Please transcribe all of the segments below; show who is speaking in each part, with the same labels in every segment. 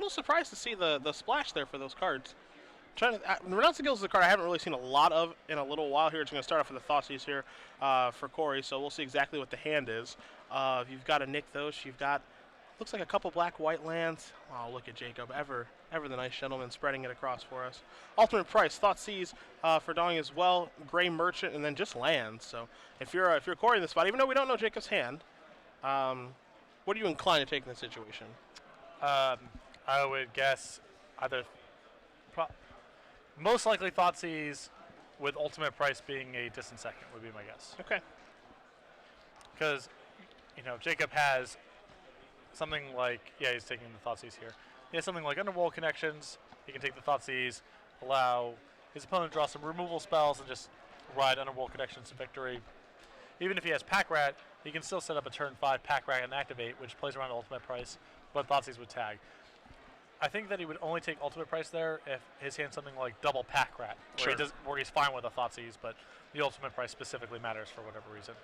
Speaker 1: little surprised to see the splash there for those cards. Renouncing Guild is a card I haven't really seen a lot of in a little while here. It's going to start off with the Thoughtseize here for Kory, so we'll see exactly what the hand is. You've got a Nykthos, you've got, looks like a couple black-white lands. Oh, look at Jacob, ever the nice gentleman spreading it across for us. Ultimate Price, Thoughtseize for Dong as well, Gray Merchant, and then just lands. So if you're Kory in this spot, even though we don't know Jacob's hand, what are you inclined to take in this situation?
Speaker 2: I would guess either most likely Thoughtseize with Ultimate Price being a distant second would be my guess.
Speaker 1: Okay.
Speaker 2: Because, Jacob has something like, he's taking the Thoughtseize here. He has something like Underworld Connections. He can take the Thoughtseize, allow his opponent to draw some removal spells, and just ride Underworld Connections to victory. Even if he has Pack Rat, he can still set up a turn 5 Pack Rat and activate, which plays around Ultimate Price, but Thoughtseize would tag. I think that he would only take Ultimate Price there if his hand's something like double Pack Rat, where he's fine with a Thoughtseize, but the Ultimate Price specifically matters for whatever reason.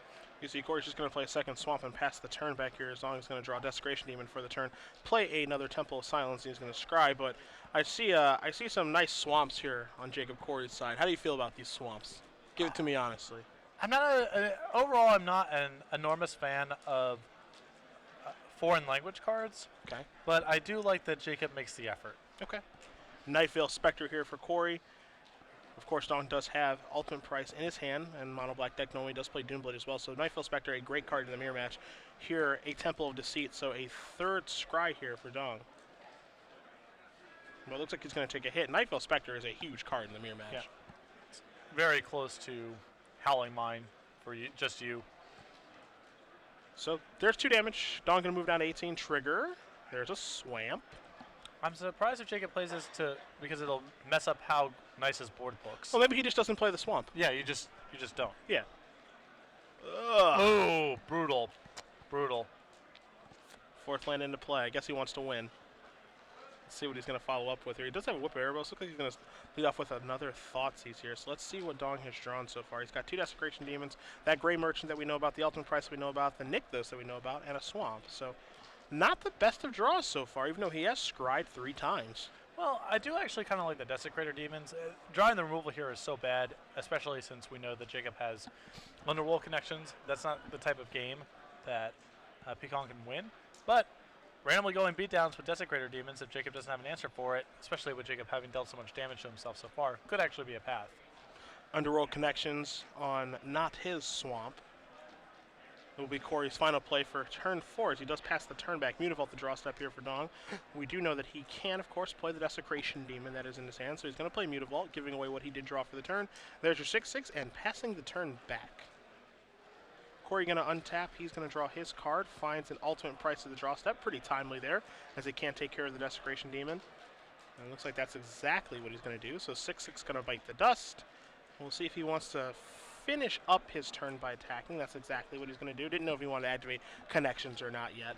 Speaker 1: You see Kory's just going to play a second Swamp and pass the turn back here as long as he's going to draw Desecration Demon for the turn. Play another Temple of Silence and he's going to scry, but I see some nice Swamps here on Jacob Kory's side. How do you feel about these Swamps? Give it to me honestly.
Speaker 2: Overall, I'm not an enormous fan of foreign language cards.
Speaker 1: Okay.
Speaker 2: But I do like that Jacob makes the effort.
Speaker 1: Okay. Nightveil Spectre here for Kory. Of course, Dong does have Ultimate Price in his hand, and Mono Black deck normally does play Doomblade as well. So Nightveil Spectre, a great card in the mirror match. Here, a Temple of Deceit, so a third scry here for Dong. Well, it looks like he's going to take a hit. Nightveil Spectre is a huge card in the mirror match.
Speaker 2: Yeah. It's very close to Howling Mine for you, just you.
Speaker 1: So there's 2 damage. Dong going to move down to 18. Trigger. There's a Swamp.
Speaker 2: I'm surprised if Jacob plays this because it'll mess up how nice his board looks.
Speaker 1: Well, maybe he just doesn't play the Swamp.
Speaker 2: Yeah, you just don't.
Speaker 1: Yeah.
Speaker 2: Ugh. Oh, brutal. Brutal.
Speaker 1: 4th land into play. I guess he wants to win. Let's see what he's going to follow up with here. He does have a Whip of Erebos. Looks like he's going to lead off with another Thoughtseize here. So let's see what Dong has drawn so far. He's got 2 Desecration Demons, that Gray Merchant that we know about, the Ultimate Price that we know about, the Nykthos that we know about, and a Swamp. So not the best of draws so far, even though he has scryed 3 times.
Speaker 2: Well, I do actually kind of like the Desecrator Demons. Drawing the removal here is so bad, especially since we know that Jacob has Underworld Connections. That's not the type of game that Peicong can win. But randomly going beatdowns with Desecrator Demons, if Jacob doesn't have an answer for it, especially with Jacob having dealt so much damage to himself so far, could actually be a path.
Speaker 1: Underworld Connections on not his Swamp. It will be Kory's final play for turn 4 as he does pass the turn back. Mutavault the draw step here for Dong. We do know that he can, of course, play the Desecration Demon that is in his hand, so he's going to play Mutavault, giving away what he did draw for the turn. There's your 6/6 and passing the turn back. Kory going to untap. He's going to draw his card. Finds an Ultimate Price of the draw step. Pretty timely there, as he can't take care of the Desecration Demon. And it looks like that's exactly what he's going to do. So 6/6 going to bite the dust. We'll see if he wants to finish up his turn by attacking. That's exactly what he's going to do. Didn't know if he wanted to activate Connections or not yet.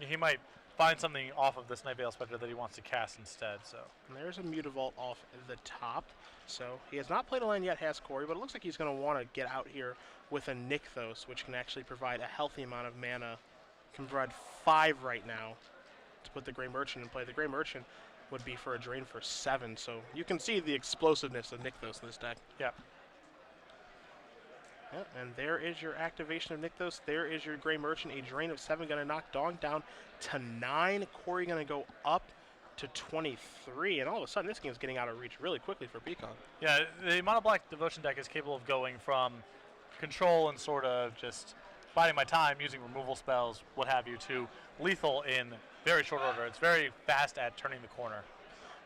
Speaker 2: He might find something off of this Nightveil Spectre that he wants to cast instead. So
Speaker 1: and there's a Mutavault off the top. So he has not played a land yet, has Kory, but it looks like he's going to want to get out here with a Nykthos, which can actually provide a healthy amount of mana. Can provide 5 right now to put the Gray Merchant in play. The Gray Merchant would be for a drain for 7, so you can see the explosiveness of Nykthos in this deck.
Speaker 2: Yeah.
Speaker 1: Yeah, and there is your activation of Nykthos. There is your Gray Merchant. A drain of 7 going to knock Dong down to 9. Kory going to go up to 23, and all of a sudden this game is getting out of reach really quickly for Peicong.
Speaker 2: Yeah, the Mono Black Devotion deck is capable of going from control and sort of just biding my time using removal spells, what have you, to lethal in very short order. It's very fast at turning the corner.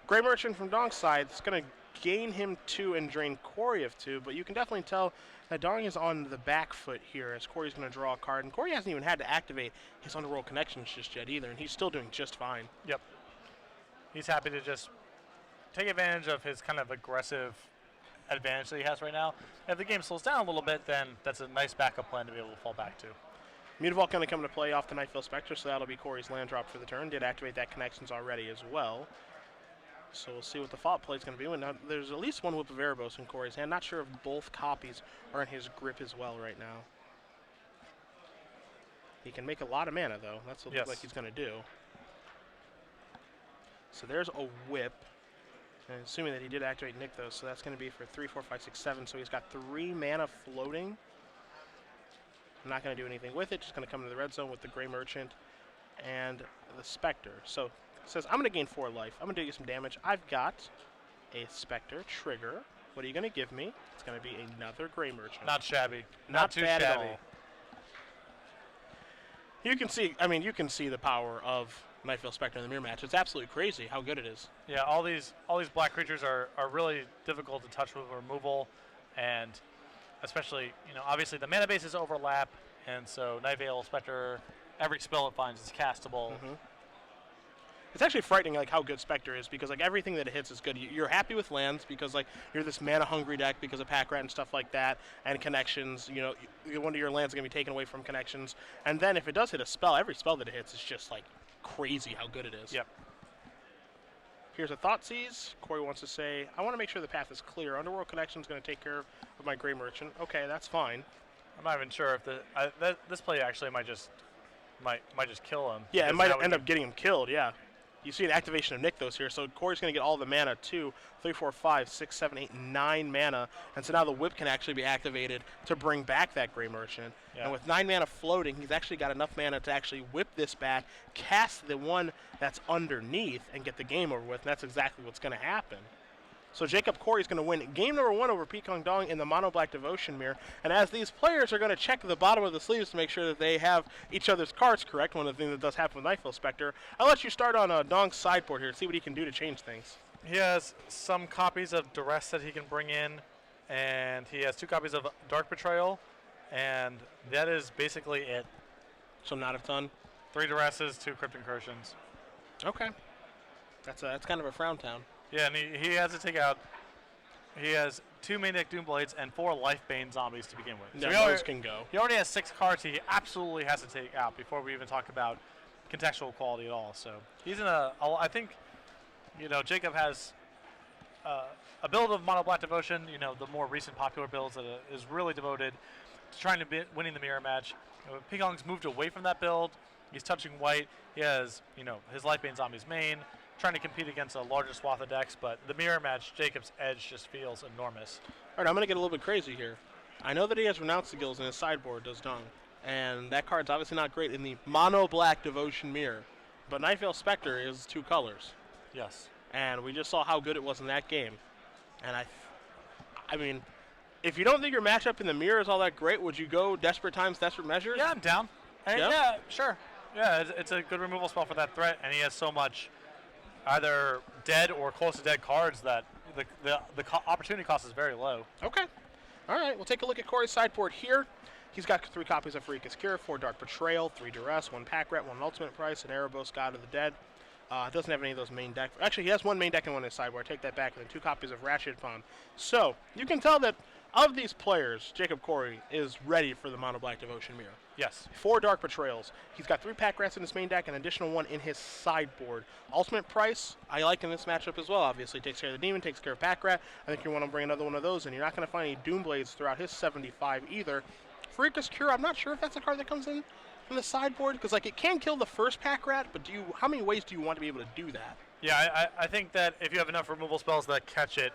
Speaker 1: Gray Merchant from Dong's side is going to gain him 2 and drain Kory of 2, but you can definitely tell that Dong is on the back foot here as Kory's going to draw a card, and Kory hasn't even had to activate his Underworld Connections just yet either, and he's still doing just fine.
Speaker 2: Yep. He's happy to just take advantage of his kind of aggressive advantage that he has right now. If the game slows down a little bit, then that's a nice backup plan to be able to fall back to.
Speaker 1: Mutavault going to come into play off the Nightveil Spectre, so that'll be Kory's land drop for the turn. Did activate that Connections already as well. So we'll see what the fault play is going to be. Now, there's at least 1 Whip of Erebos in Kory's hand. Not sure if both copies are in his grip as well right now. He can make a lot of mana, though. That's what it looks like he's going to do. So there's a whip. And assuming that he did activate Nykthos, so that's going to be for 3, 4, 5, 6, 7. So he's got 3 mana floating. I'm not going to do anything with it. Just going to come into the red zone with the Gray Merchant and the Spectre. So it says I'm going to gain 4 life. I'm going to do you some damage. I've got a Spectre trigger. What are you going to give me? It's going to be another Gray Merchant.
Speaker 2: Not shabby.
Speaker 1: Not
Speaker 2: too
Speaker 1: bad
Speaker 2: shabby.
Speaker 1: at all. You can see. I mean, you can see the power of Nightveil Spectre in the mirror match. It's absolutely crazy how good it is.
Speaker 2: Yeah, all these black creatures are really difficult to touch with removal, and especially, obviously the mana bases overlap, and so Nightveil Spectre, every spell it finds is castable.
Speaker 1: Mm-hmm. It's actually frightening, like, how good Spectre is, because, like, everything that it hits is good. You're happy with lands because, like, you're this mana-hungry deck because of Pack Rat and stuff like that, and connections. One of your lands is going to be taken away from connections. And then if it does hit a spell, every spell that it hits is just, like, crazy how good it is.
Speaker 2: Yep.
Speaker 1: Here's a Thoughtseize. Kory wants to say, I want to make sure the path is clear. Underworld Connection is going to take care of my Gray Merchant. Okay, that's fine.
Speaker 2: I'm not even sure if this play actually might just kill him.
Speaker 1: Yeah, it might end up getting him killed, yeah. You see an activation of Nykthos here, so Kory's going to get all the mana, 2, 3, 4, 5, 6, 7, 8, 9 mana, and so now the whip can actually be activated to bring back that Gray Merchant. Yeah. And with 9 mana floating, he's actually got enough mana to actually whip this back, cast the one that's underneath, and get the game over with, and that's exactly what's going to happen. So Jacob Kory's going to win game number 1 over Peicong Dong in the Mono Black Devotion Mirror. And as these players are going to check the bottom of the sleeves to make sure that they have each other's cards correct, one of the things that does happen with Nightveil Spectre, I'll let you start on Dong's sideboard here, see what he can do to change things.
Speaker 2: He has some copies of Duress that he can bring in, and he has 2 copies of Dark Betrayal, and that is basically it.
Speaker 1: So not a ton?
Speaker 2: 3 Duresses, 2 Crypt Incursions.
Speaker 1: Okay. That's kind of a frown town.
Speaker 2: Yeah, and he has to take out. He has 2 main deck Doomblades and 4 Lifebane zombies to begin with.
Speaker 1: Yeah,
Speaker 2: so
Speaker 1: those can go.
Speaker 2: He already has 6 cards he absolutely has to take out before we even talk about contextual quality at all. So he's in I think, Jacob has a build of Mono Black Devotion. The more recent popular builds that is really devoted to trying to winning the mirror match. Peicong's moved away from that build. He's touching white. He has his Lifebane zombies main, trying to compete against a larger swath of decks, but the mirror match, Jacob's edge just feels enormous.
Speaker 1: All right, I'm going to get a little bit crazy here. I know that he has Renounce the Guilds in his sideboard, does Dong, and that card's obviously not great in the Mono Black Devotion Mirror, but Nightveil Spectre is 2 colors.
Speaker 2: Yes.
Speaker 1: And we just saw how good it was in that game. And I mean, if you don't think your matchup in the mirror is all that great, would you go Desperate Times, Desperate Measures?
Speaker 2: Yeah, I'm down.
Speaker 1: Yeah?
Speaker 2: Yeah, sure. Yeah, it's a good removal spell for that threat, and he has so much either dead or close to dead cards that the opportunity cost is very low.
Speaker 1: Okay. All right, we'll take a look at Kory's sideboard here. He's got 3 copies of Farika's Cure, 4 Dark Betrayal, 3 Duress, 1 Pack Rat, 1 Ultimate Price, an Erebos, God of the Dead. Doesn't have any of those main deck. Actually, he has 1 main deck and 1 in his sideboard. Take that back, and then 2 copies of Ratchet Pawn. So you can tell that of these players, Jacob Kory is ready for the Mono Black Devotion Mirror.
Speaker 2: Yes.
Speaker 1: 4 Dark Betrayals. He's got 3 Pack Rats in his main deck, and an additional 1 in his sideboard. Ultimate Price, I like in this matchup as well. Obviously, takes care of the Demon, takes care of Pack Rat. I think you want to bring another one of those, and you're not going to find any Doomblades throughout his 75 either. Farika's Cure, I'm not sure if that's a card that comes in from the sideboard, because like it can kill the first Pack Rat, but how many ways do you want to be able to do that?
Speaker 2: Yeah, I think that if you have enough removal spells that catch it,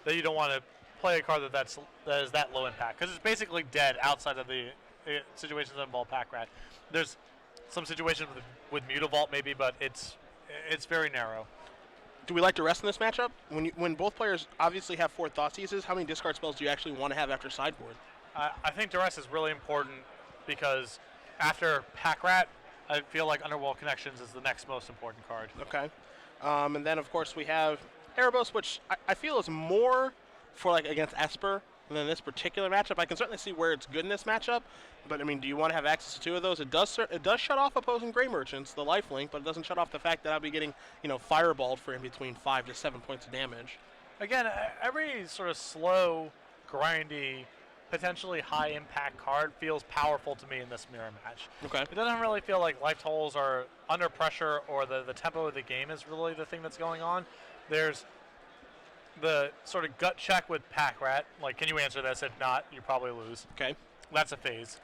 Speaker 2: that you don't want to play a card that is that low impact, because it's basically dead outside of the situations that involve Pack Rat. There's some situations with Mutavault maybe, but it's very narrow.
Speaker 1: Do we like to rest in this matchup? When both players obviously have 4 Thoughtseizes, how many discard spells do you actually want to have after sideboard?
Speaker 2: I think Duress is really important because after Pack Rat, I feel like Underworld Connections is the next most important card.
Speaker 1: Okay. And then, of course, we have Erebos, which I feel is more for like against Esper than this particular matchup. I can certainly see where it's good in this matchup, but I mean, do you want to have access to 2 of those? It does shut off opposing Gray Merchants, the lifelink, but it doesn't shut off the fact that I'll be getting fireballed for in between 5 to 7 points of damage.
Speaker 2: Again, every sort of slow, grindy, potentially high impact card feels powerful to me in this mirror match.
Speaker 1: Okay.
Speaker 2: It doesn't really feel like life totals are under pressure or the tempo of the game is really the thing that's going on. There's the sort of gut check with Pack Rat, like, can you answer this? If not, you probably lose.
Speaker 1: Okay.
Speaker 2: That's a phase.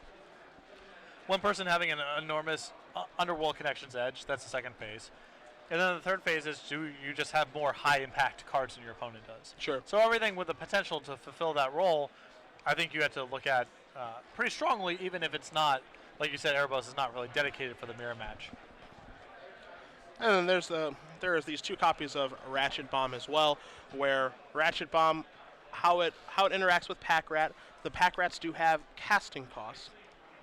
Speaker 2: One person having an enormous Underworld Connections edge, that's the second phase. And then the third phase is, do you just have more high-impact cards than your opponent does?
Speaker 1: Sure.
Speaker 2: So everything with the potential to fulfill that role, I think you have to look at pretty strongly, even if it's not, like you said, Erebos is not really dedicated for the mirror match.
Speaker 1: And then there's these 2 copies of Ratchet Bomb as well, where Ratchet Bomb, how it interacts with Pack Rat. The Pack Rats do have casting costs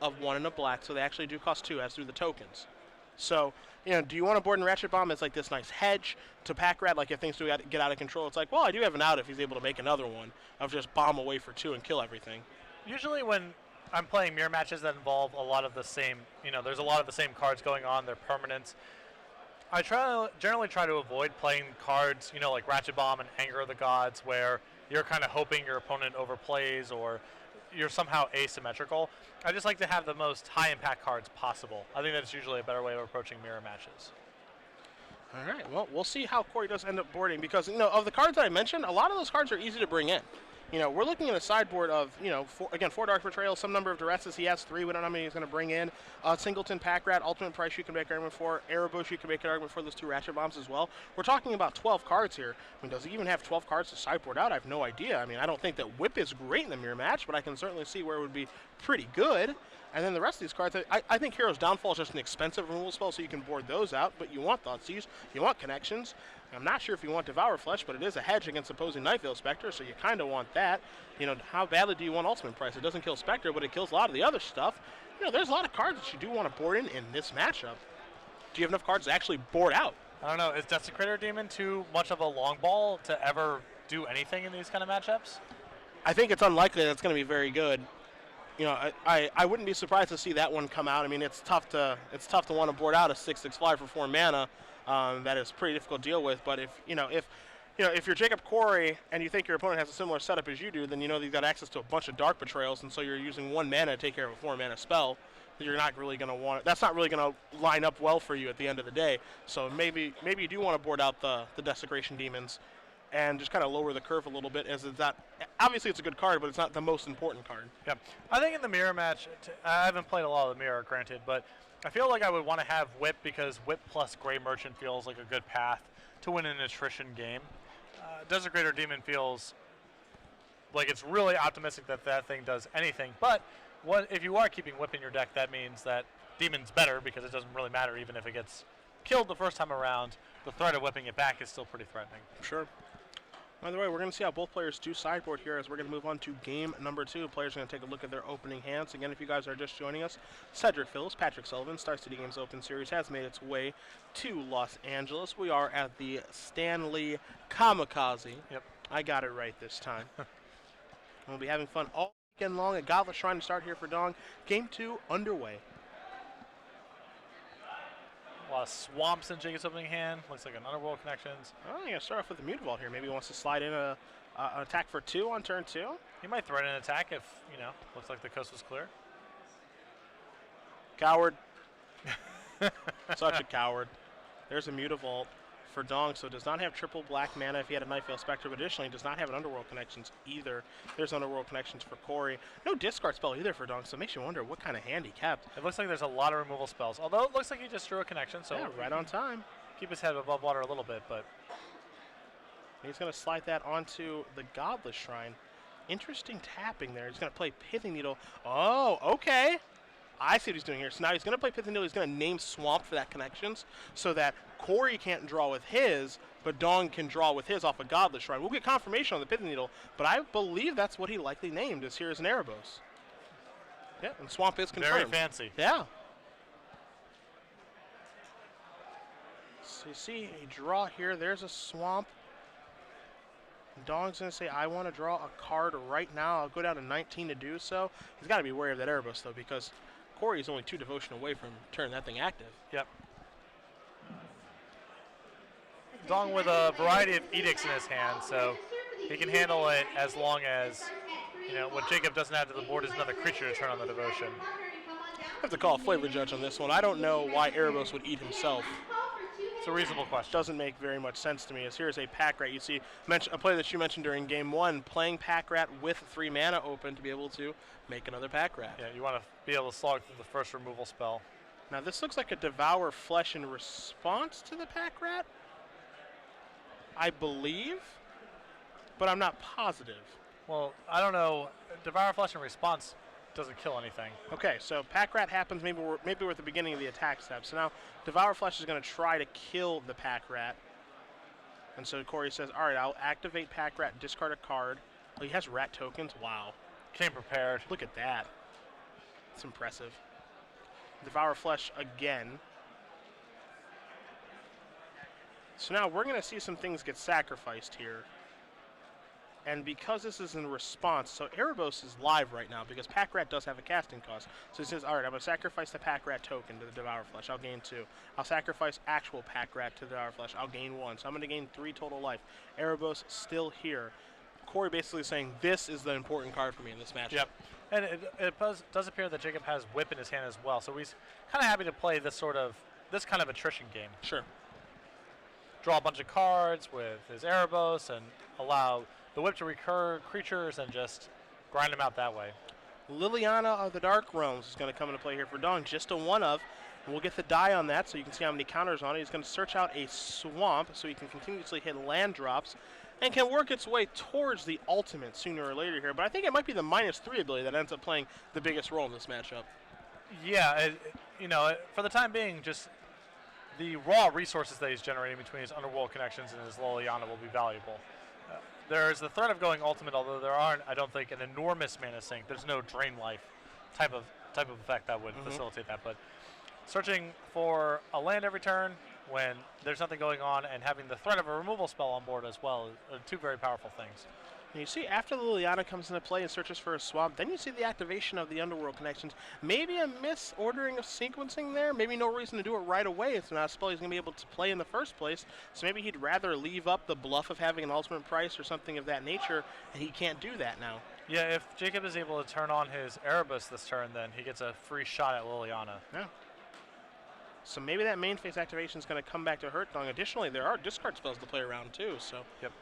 Speaker 1: of 1 and a black, so they actually do cost 2, as do the tokens. So, do you want to board in Ratchet Bomb as like this nice hedge to Pack Rat? Like if things do get out of control, it's like, well, I do have an out if he's able to make another one of just bomb away for 2 and kill everything.
Speaker 2: Usually when I'm playing mirror matches that involve a lot of the same, there's a lot of the same cards going on, they're permanents. I generally try to avoid playing cards, like Ratchet Bomb and Anger of the Gods, where you're kind of hoping your opponent overplays or you're somehow asymmetrical. I just like to have the most high-impact cards possible. I think that's usually a better way of approaching mirror matches.
Speaker 1: All right, well, we'll see how Kory does end up boarding because, of the cards that I mentioned, a lot of those cards are easy to bring in. We're looking at a sideboard of, 4 Dark Betrayal, some number of Duresses. He has 3. We don't know how many he's going to bring in. Singleton, Pack Rat, Ultimate Price you can make an argument for. Erebos you can make an argument for. Those 2 Ratchet Bombs as well. We're talking about 12 cards here. Does he even have 12 cards to sideboard out? I have no idea. I don't think that Whip is great in the mirror match, but I can certainly see where it would be pretty good. And then the rest of these cards, I think Hero's Downfall is just an expensive removal spell, so you can board those out. But you want Thoughtseize, you want Connections. I'm not sure if you want Devour Flesh, but it is a hedge against opposing Nightveil Spectre, so you kind of want that. How badly do you want Ultimate Price? It doesn't kill Spectre, but it kills a lot of the other stuff. There's a lot of cards that you do want to board in this matchup. Do you have enough cards to actually board out?
Speaker 2: I don't know. Is Desecrator Demon too much of a long ball to ever do anything in these kind of matchups?
Speaker 1: I think it's unlikely that it's going to be very good. I wouldn't be surprised to see that one come out. It's tough to want to board out a 6/6 flyer for 4 mana. That is pretty difficult to deal with. But if you're Jacob Kory and you think your opponent has a similar setup as you do, then you've got access to a bunch of Dark Betrayals, and so you're using 1 mana to take care of a 4 mana spell. You're not really going to want it. That's not really going to line up well for you at the end of the day. So maybe you do want to board out the Desecration Demons and just kind of lower the curve a little bit, as it's not, obviously it's a good card, but it's not the most important card.
Speaker 2: Yeah, I think in the mirror match, I haven't played a lot of the mirror, granted, but I feel like I would want to have Whip because Whip plus Grey Merchant feels like a good path to win an attrition game. Desecrator Demon feels like it's really optimistic that that thing does anything, but if you are keeping Whip in your deck, that means that Demon's better because it doesn't really matter even if it gets killed the first time around. The threat of whipping it back is still pretty threatening.
Speaker 1: Sure. By the way, we're going to see how both players do sideboard here as we're going to move on to game number 2. Players are going to take a look at their opening hands. Again, if you guys are just joining us, Cedric Phillips, Patrick Sullivan, Star City Games Open Series has made its way to Los Angeles. We are at the Stanley Kamikaze.
Speaker 2: Yep.
Speaker 1: I got it right this time. We'll be having fun all weekend long at Goblet Shrine to start here for Dong. Game 2 underway.
Speaker 2: A lot of swamps in Jacob's opening hand. Looks like an Underworld Connections.
Speaker 1: Oh, you're going to start off with the Mutavault here. Maybe he wants to slide in an attack for 2 on turn 2.
Speaker 2: He might threaten an attack if, looks like the coast was clear.
Speaker 1: Coward. Such a coward. There's a Mutavault for Dong, so does not have triple black mana if he had a Nightveil Spectre, but additionally does not have an Underworld Connections either. There's Underworld Connections for Kory. No discard spell either for Dong, so it makes you wonder what kind of hand he kept.
Speaker 2: It looks like there's a lot of removal spells, although it looks like he just drew a connection, so
Speaker 1: yeah, right on time.
Speaker 2: Keep his head above water a little bit, but
Speaker 1: he's going to slide that onto the Godless Shrine. Interesting tapping there. He's going to play Pithing Needle. Oh, okay. I see what he's doing here. So now he's going to play Pithing Needle. He's going to name Swamp for that connections so that Kory can't draw with his, but Dong can draw with his off a Godless Shrine. We'll get confirmation on the Pithing Needle, but I believe that's what he likely named is here as an Erebos. Yeah, and Swamp is confirmed.
Speaker 2: Very fancy.
Speaker 1: Yeah. So you see a draw here. There's a Swamp. Dong's going to say, I want to draw a card right now. I'll go down to 19 to do so. He's got to be wary of that Erebos, though, because Kory is only 2 devotion away from turning that thing active.
Speaker 2: Yep. Dong with a variety of edicts in his hand, so he can handle it as long as, what Jacob doesn't add to the board is another creature to turn on the devotion.
Speaker 1: I have to call a flavor judge on this one. I don't know why Erebos would eat himself.
Speaker 2: It's a reasonable question.
Speaker 1: Doesn't make very much sense to me. As here's a Pack Rat. You see a play that you mentioned during game 1, playing Pack Rat with 3 mana open to be able to make another Pack Rat.
Speaker 2: Yeah, you want to be able to slog through the first removal spell.
Speaker 1: Now this looks like a Devour Flesh in response to the Pack Rat, I believe, but I'm not positive.
Speaker 2: Well, I don't know. Devour Flesh in response doesn't kill anything.
Speaker 1: Okay, so Pack Rat happens, maybe we're at the beginning of the attack step. So now Devour Flesh is going to try to kill the Pack Rat. And so Kory says, all right, I'll activate Pack Rat, discard a card. Oh, he has rat tokens? Wow.
Speaker 2: Came prepared.
Speaker 1: Look at that. It's impressive. Devour Flesh again. So now we're going to see some things get sacrificed here. And because this is in response, so Erebos is live right now because Pack Rat does have a casting cost. So he says, all right, I'm going to sacrifice the Pack Rat token to the Devour Flesh. I'll gain 2. I'll sacrifice actual Pack Rat to the Devour Flesh. I'll gain 1. So I'm going to gain 3 total life. Erebos still here. Kory basically saying this is the important card for me in this matchup.
Speaker 2: Yep. And it does appear that Jacob has Whip in his hand as well. So he's kind of happy to play this kind of attrition game.
Speaker 1: Sure.
Speaker 2: Draw a bunch of cards with his Erebos and allow the Whip to recur creatures and just grind them out that way.
Speaker 1: Liliana of the Dark Realms is going to come into play here for Dong. Just a 1 of. We'll get the die on that so you can see how many counters on it. He's going to search out a swamp so he can continuously hit land drops and can work its way towards the ultimate sooner or later here. But I think it might be the -3 ability that ends up playing the biggest role in this matchup.
Speaker 2: Yeah, for the time being, just the raw resources that he's generating between his Underworld connections and his Liliana will be valuable. There's the threat of going ultimate, although there aren't, I don't think, an enormous mana sink. There's no drain life type of effect that would facilitate that. But searching for a land every turn when there's nothing going on and having the threat of a removal spell on board as well are 2 very powerful things.
Speaker 1: And you see after the Liliana comes into play and searches for a swamp, then you see the activation of the Underworld connections. Maybe a misordering of sequencing there. Maybe no reason to do it right away. It's not a spell he's going to be able to play in the first place. So maybe he'd rather leave up the bluff of having an ultimate price or something of that nature, and he can't do that now.
Speaker 2: Yeah, if Jacob is able to turn on his Erebus this turn, then he gets a free shot at Liliana.
Speaker 1: Yeah. So maybe that main phase activation is going to come back to hurt Dong. Additionally, there are discard spells to play around too. So
Speaker 2: yep.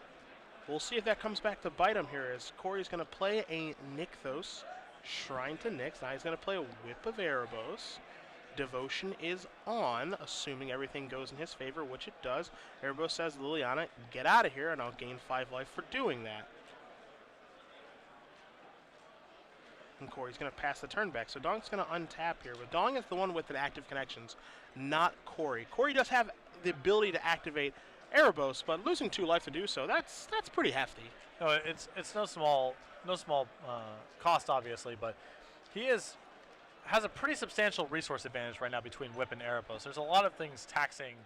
Speaker 1: We'll see if that comes back to bite him here as Kory's going to play a Nykthos, Shrine to Nyx. Now he's going to play a Whip of Erebos. Devotion is on, assuming everything goes in his favor, which it does. Erebos says, Liliana, get out of here, and I'll gain 5 life for doing that. And Kory's going to pass the turn back. So Dong's going to untap here. But Dong is the one with the active connections, not Kory. Kory does have the ability to activate Erebos, but losing 2 life to do so, that's pretty hefty.
Speaker 2: No, it's no small cost, obviously, but he has a pretty substantial resource advantage right now between Whip and Erebos. There's a lot of things taxing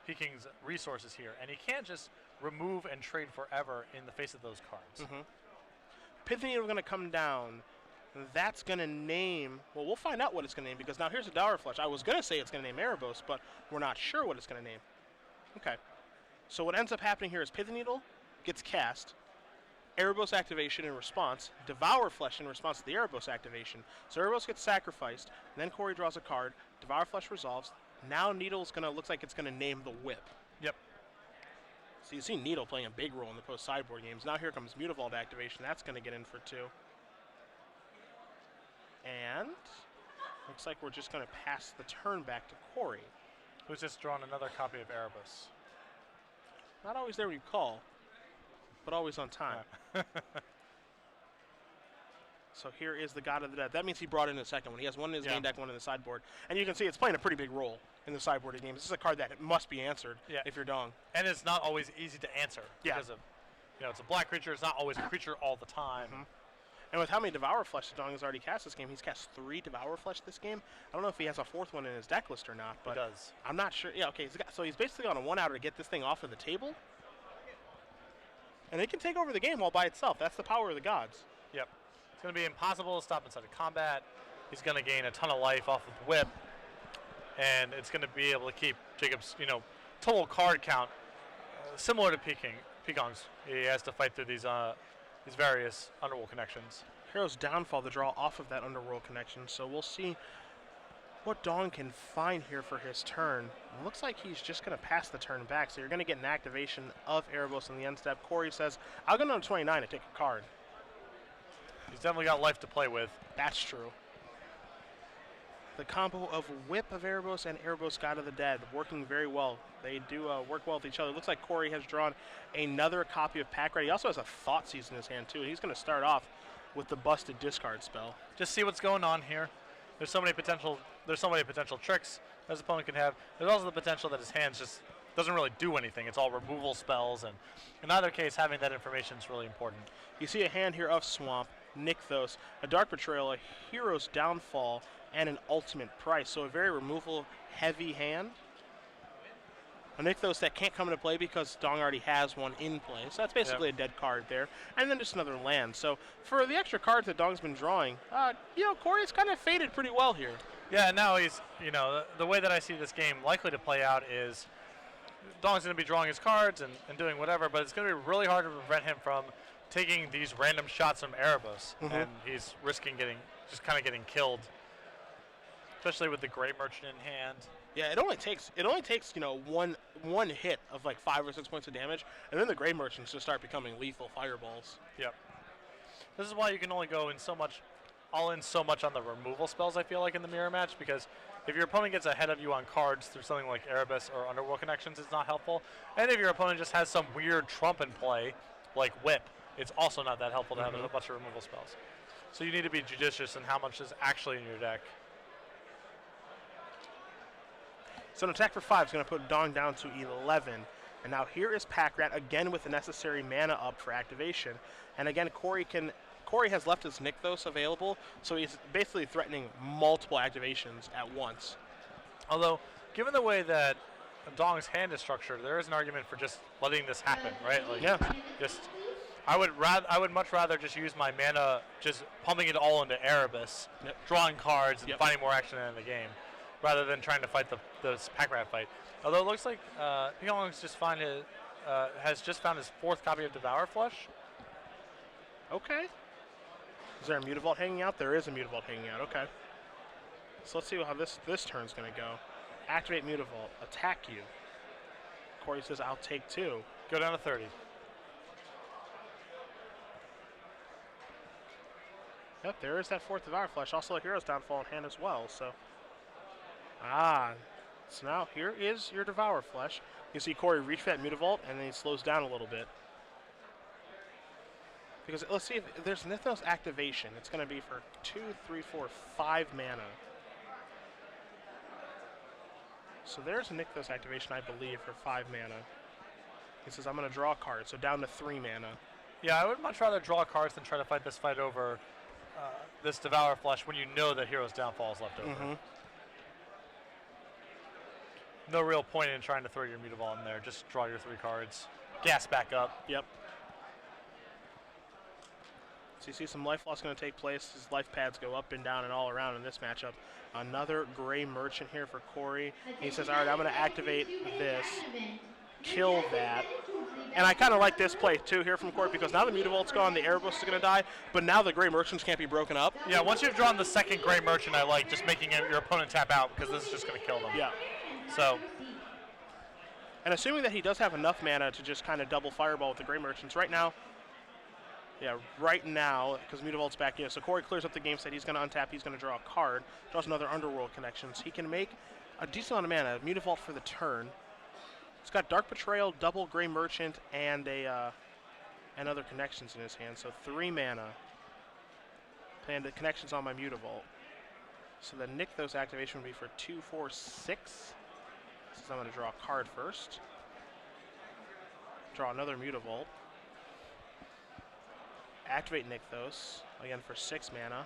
Speaker 2: Peicong's resources here, and he can't just remove and trade forever in the face of those cards.
Speaker 1: Pithing Needle going to come down. That's going to name, well, we'll find out what it's going to name, because now here's a Devour Flesh. I was going to say it's going to name Erebos, but we're not sure what it's going to name. Okay. So what ends up happening here is Pithing Needle gets cast, Erebos activation in response, Devour Flesh in response to the Erebos activation. So Erebos gets sacrificed, then Kory draws a card, Devour Flesh resolves. Now Needle's going to, looks like it's going to name the Whip.
Speaker 2: Yep.
Speaker 1: So you see Needle playing a big role in the post-sideboard games. Now here comes Mutavault activation. That's going to get in for 2. And looks like we're just going to pass the turn back to Kory,
Speaker 2: who's just drawn another copy of Erebus.
Speaker 1: Not always there when you call, but always on time. So here is the God of the Dead. That means he brought in a second one. He has one in his main deck, one in the sideboard. And you can see it's playing a pretty big role in the sideboard games. This is a card that must be answered if you're Dong.
Speaker 2: And it's not always easy to answer. Because of, it's a black creature. It's not always a creature all the time.
Speaker 1: And with how many Devour Flesh Dong has already cast this game, he's cast 3 Devour Flesh this game. I don't know if he has a 4th one in his deck list or not, but
Speaker 2: he does.
Speaker 1: I'm not sure. Yeah, okay. So he's basically on a 1-outer to get this thing off of the table. And it can take over the game all by itself. That's the power of the gods.
Speaker 2: Yep. It's going to be impossible to stop inside of combat. He's going to gain a ton of life off of Whip. And it's going to be able to keep Jacob's, total card count similar to Peicong's. He has to fight through these various Underworld connections.
Speaker 1: Hero's Downfall, the draw off of that Underworld connection. So we'll see what Dong can find here for his turn. It looks like he's just going to pass the turn back. So you're going to get an activation of Erebos in the end step. Kory says, I'll go down to 29 to take a card.
Speaker 2: He's definitely got life to play with.
Speaker 1: That's true. The combo of Whip of Erebos and Erebos God of the Dead working very well. They do work well with each other. Looks like Kory has drawn another copy of Pack Rat. He also has a Thought Seize in his hand too. He's going to start off with the busted discard spell.
Speaker 2: Just see what's going on here. There's so many potential tricks his opponent can have. There's also the potential that his hand just doesn't really do anything. It's all removal spells, and in either case, having that information is really important.
Speaker 1: You see a hand here of Swamp, Nykthos, a Dark Betrayal, a Hero's Downfall, and an Ultimate Price. So a very removal-heavy hand. A Nykthos that can't come into play because Dong already has one in play. So that's basically a dead card there. And then just another land. So for the extra cards that Dong's been drawing, Kory's kind of faded pretty well here.
Speaker 2: Yeah, now he's, the way that I see this game likely to play out is Dong's going to be drawing his cards and doing whatever, but it's going to be really hard to prevent him from taking these random shots from Erebos. And he's risking getting killed, especially with the Gray Merchant in hand.
Speaker 1: Yeah, it only takes one hit of like 5 or 6 points of damage, and then the Gray Merchants just start becoming lethal fireballs.
Speaker 2: Yep. This is why you can only go in so much on the removal spells, I feel like, in the mirror match, because if your opponent gets ahead of you on cards through something like Erebus or Underworld Connections, it's not helpful. And if your opponent just has some weird trump in play, like Whip, it's also not that helpful to have a bunch of removal spells. So you need to be judicious in how much is actually in your deck.
Speaker 1: So an attack for 5 is going to put Dong down to 11. And now here is Pack Rat, again with the necessary mana up for activation. And again, Kory has left his Nykthos available, so he's basically threatening multiple activations at once.
Speaker 2: Although, given the way that Dong's hand is structured, there is an argument for just letting this happen, right? I would much rather just use my mana, just pumping it all into Erebus, drawing cards and finding more action in the game, rather than trying to fight the Pack Rat fight. Although it looks like Peicong has just found his 4th copy of Devour Flesh.
Speaker 1: Okay. Is there a Mutavault hanging out? There is a Mutavault hanging out. Okay. So let's see how this turn's going to go. Activate Mutavault. Attack you. Kory says, I'll take 2.
Speaker 2: Go down to 30.
Speaker 1: Yep, there is that 4th Devour Flesh. Also a Hero's Downfall in hand as well. So now here is your Devour Flesh. You see Kory reach for that Mutavault, and then he slows down a little bit. Because let's see if there's Nykthos activation. It's going to be for 2, 3, 4, 5 mana. So there's a Nykthos activation, I believe, for 5 mana. He says, I'm going to draw a card, so down to 3 mana.
Speaker 2: Yeah, I would much rather draw cards than try to fight this fight over this Devour Flesh when you know that Hero's Downfall is left over. No real point in trying to throw your Mutavault in there. Just draw your 3 cards. Gas back up.
Speaker 1: Yep. So you see some life loss going to take place. His life pads go up and down and all around in this matchup. Another Gray Merchant here for Kory. He says, all right, I'm going to activate this, kill that. And I kind of like this play, too, here from Kory, because now the Mutavault's gone, the Erebos is going to die, but now the Gray Merchants can't be broken up.
Speaker 2: Yeah, once you've drawn the 2nd Gray Merchant, I like just making your opponent tap out, because this is just going to kill them.
Speaker 1: Yeah.
Speaker 2: So.
Speaker 1: And assuming that he does have enough mana to just kind of double Fireball with the Gray Merchants, right now, because Mutavault's back in. So Kory clears up the game set. He's going to untap. He's going to draw a card. Draws another Underworld Connections. He can make a decent amount of mana. Mutavault for the turn. He's got Dark Betrayal, double Gray Merchant, and and other connections in his hand. So 3 mana. Playing the connections on my Mutavault. So the Nykthos activation would be for 2, 4, 6. So I'm going to draw a card first. Draw another Mutavault. Activate Nykthos, again for 6 mana.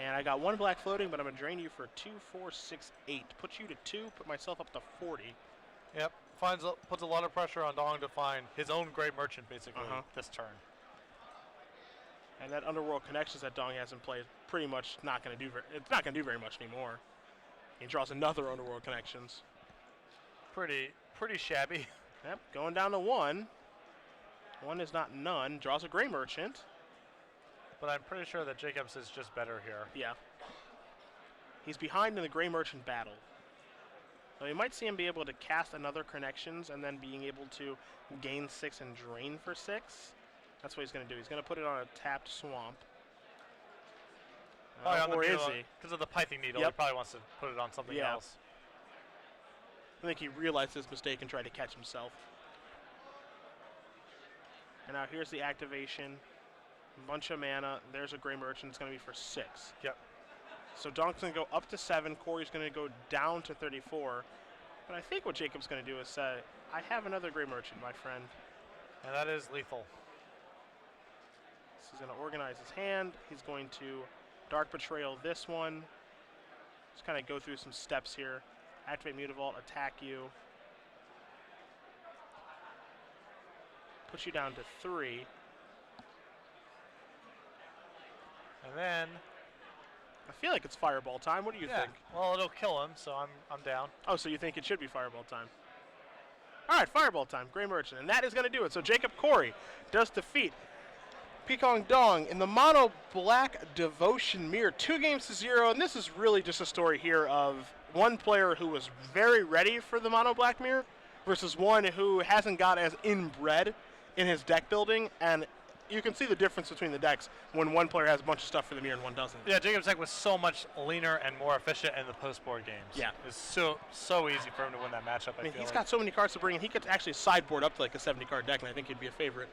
Speaker 1: And I got 1 black floating, but I'm going to drain you for 2, 4, 6, 8. Put you to 2, put myself up to 40.
Speaker 2: Yep, puts a lot of pressure on Dong to find his own Gray Merchant, basically, this turn.
Speaker 1: And that Underworld Connections that Dong has in play is pretty much not going to do it's not going to do very much anymore. He draws another Underworld Connections.
Speaker 2: Pretty shabby.
Speaker 1: Yep, going down to 1. 1 is not none. Draws a Gray Merchant.
Speaker 2: But I'm pretty sure that Jacobs is just better here.
Speaker 1: Yeah. He's behind in the Gray Merchant battle. So you might see him be able to cast another Connections and then being able to gain 6 and drain for 6. That's what he's going to do. He's going to put it on a tapped Swamp.
Speaker 2: Probably on the
Speaker 1: or is
Speaker 2: needle,
Speaker 1: he?
Speaker 2: because of the pithing needle,
Speaker 1: Yep.
Speaker 2: he probably wants to put it on something
Speaker 1: Yeah.
Speaker 2: else.
Speaker 1: I think he realized his mistake and tried to catch himself. And now here's the activation. Bunch of mana. There's a Gray Merchant. It's going to be for 6.
Speaker 2: Yep.
Speaker 1: So Donk's going to go up to 7. Kory's going to go down to 34. But I think what Jacob's going to do is say, I have another Gray Merchant, my friend.
Speaker 2: And that is lethal.
Speaker 1: So he's going to organize his hand. He's going to Dark Betrayal this one. Just kind of go through some steps here. Activate Mutavault, attack you. Put you down to 3.
Speaker 2: And then,
Speaker 1: I feel like it's Fireball time. What do you think?
Speaker 2: well, it'll kill him, so I'm down.
Speaker 1: Oh, so you think it should be Fireball time. All right, Fireball time, Gray Merchant. And that is going to do it. So Jacob Kory does defeat Peicong Dong in the Mono Black Devotion Mirror. 2-0. And this is really just a story here of one player who was very ready for the Mono Black Mirror versus one who hasn't got as inbred in his deck building. And you can see the difference between the decks when one player has a bunch of stuff for the mirror and one doesn't.
Speaker 2: Yeah, Jacob's deck was so much leaner and more efficient in the post-board games.
Speaker 1: Yeah.
Speaker 2: It's so easy for him to win that matchup,
Speaker 1: I mean,
Speaker 2: feel
Speaker 1: he's
Speaker 2: like.
Speaker 1: got so many cards to bring in. He could actually sideboard up to like a 70-card deck, and I think he'd be a favorite.